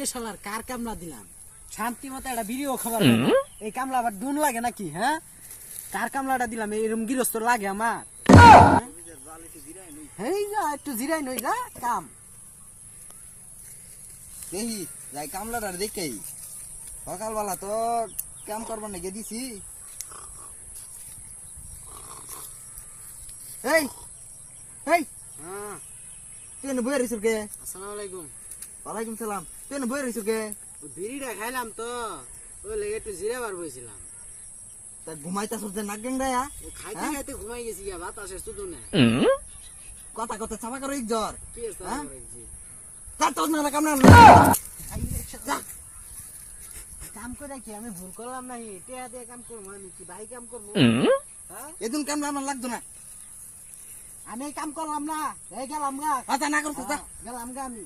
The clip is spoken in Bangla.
রে শালার কার কামলা দিলাম শান্তি মতো একটা ভিডিও খাবার এই কামলা আবার দুন লাগে নাকি হ্যাঁ কার কামলাটা দিলাম এরকম গৃহস্থ লাগে আমার এই যা একটু জিরাই নই যা কাম দেখি যাই কামলাটা দেখে সকালবেলা তো কাম করবার নাকি দিছি এই এই হ্যাঁ তুই এনে বইয়া রইছিস কে? আসসালামু আলাইকুম ওয়ালাইকুম সালাম। তুই এনে বইয়া রইছিস কে? ওই বিড়িটা খাইলাম তো ওই লেগে একটু জিরাবার বইছিলাম তা ঘুমাইতাছস যে নাক গেংড়ায়া? খাইতে খাইতে ঘুমাই গেছি গা বাতাসের শুধু না কথা কথা চাপা করে জ্বর কি আছে হ্যাঁ? করেছি তার তোর না কামনা যা কাম করে কি আমি ভুল করলাম না টিয়া দিয়ে কাম করবো আমি কি ভাই কাম করবো হ্যাঁ এদিন কামলা আমার লাগতো না। আমি কাম করলাম না এই গেলাম গা আচ্ছা না করছিস যা গেলাম গা আমি